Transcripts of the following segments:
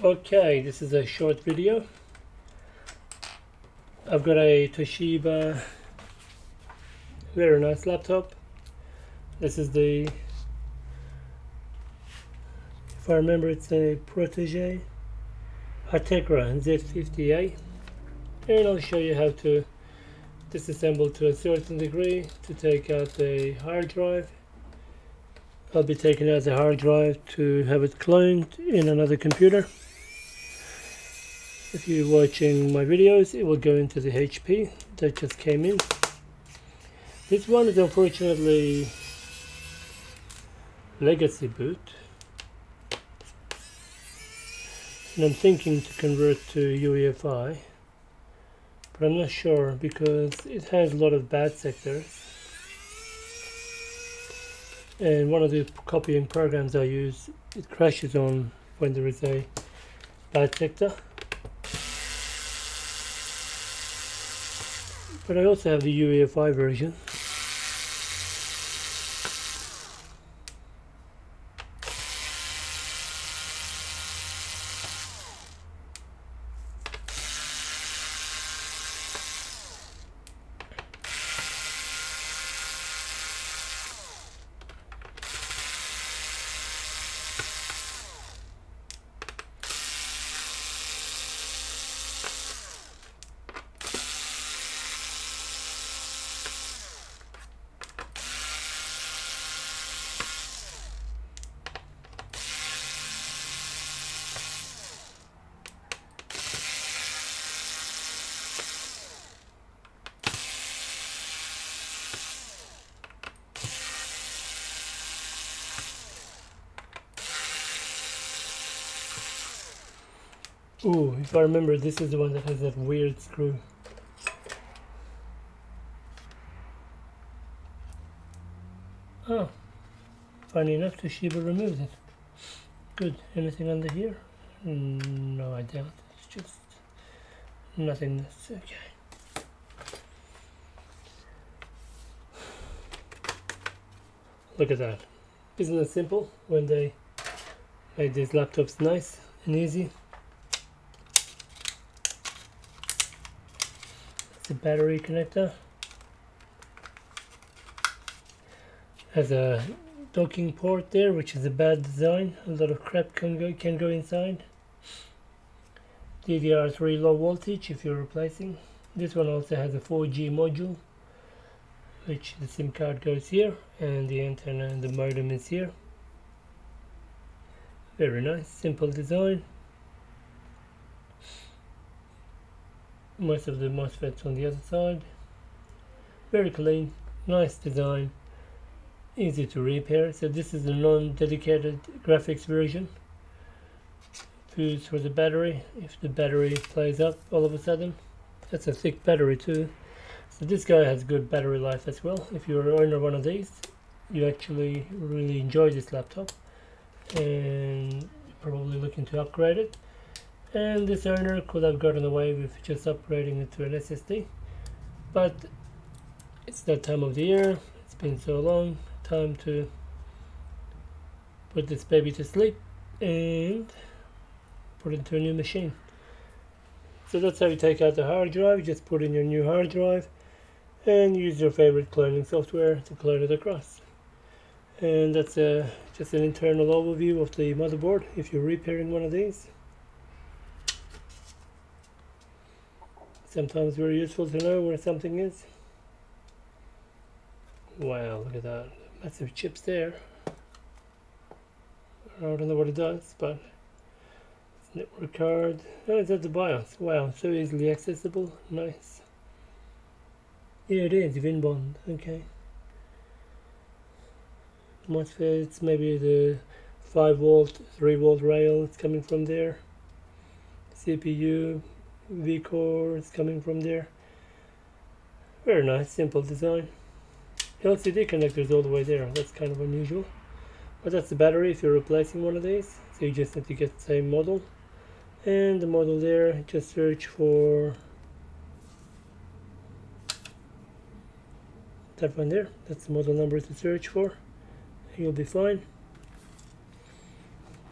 Okay, this is a short video. I've got a Toshiba, very nice laptop. This is the, if I remember, it's a Protege, a Tecra Z50-A, and I'll show you how to disassemble to a certain degree to take out the hard drive. I'll be taking out the hard drive to have it cloned in another computer. If you're watching my videos, it will go into the HP that just came in. This one is unfortunately legacy boot, and I'm thinking to convert to UEFI, but I'm not sure because it has a lot of bad sectors, and one of the copying programs I use, it crashes on when there is a bad sector. But I also have the UEFI version. Ooh, if I remember, this is the one that has that weird screw. Oh, funny enough, Toshiba removed it. Good. Anything under here? No, I doubt. It's just nothingness. Okay. Look at that. Isn't it simple when they made these laptops nice and easy? It's a battery connector. Has a docking port there, which is a bad design. A lot of crap can go inside. DDR3 low voltage if you're replacing. This one also has a 4G module, which the SIM card goes here, and the antenna and the modem is here. Very nice, simple design. Most of the MOSFETs on the other side. Very clean, nice design, easy to repair. So this is a non-dedicated graphics version. Fuse for the battery, if the battery plays up all of a sudden. That's a thick battery too. So this guy has good battery life as well. If you're an owner of one of these, you actually really enjoy this laptop and you're probably looking to upgrade it. And this owner could have gotten away with just upgrading it to an SSD, but it's that time of the year, it's been so long, time to put this baby to sleep and put it into a new machine. So that's how you take out the hard drive. You just put in your new hard drive and use your favorite cloning software to clone it across. And that's just an internal overview of the motherboard if you're repairing one of these. Sometimes very useful to know where something is. Wow, look at that. Massive chips there. I don't know what it does, but it's network card. Oh, it's at the BIOS. Wow, so easily accessible. Nice. Yeah, it is. WinBond. Okay. MOSFETs, maybe the 5 volt, 3 volt rail is coming from there. CPU. V-core is coming from there. Very nice, simple design. LCD connectors all the way there. That's kind of unusual. But that's the battery if you're replacing one of these. So you just have to get the same model. And the model there, just search for that one there. That's the model number to search for. You'll be fine.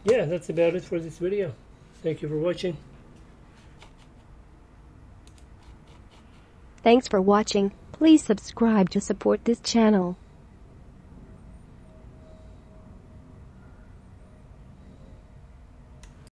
Yeah, that's about it for this video. Thank you for watching. Thanks for watching. Please subscribe to support this channel.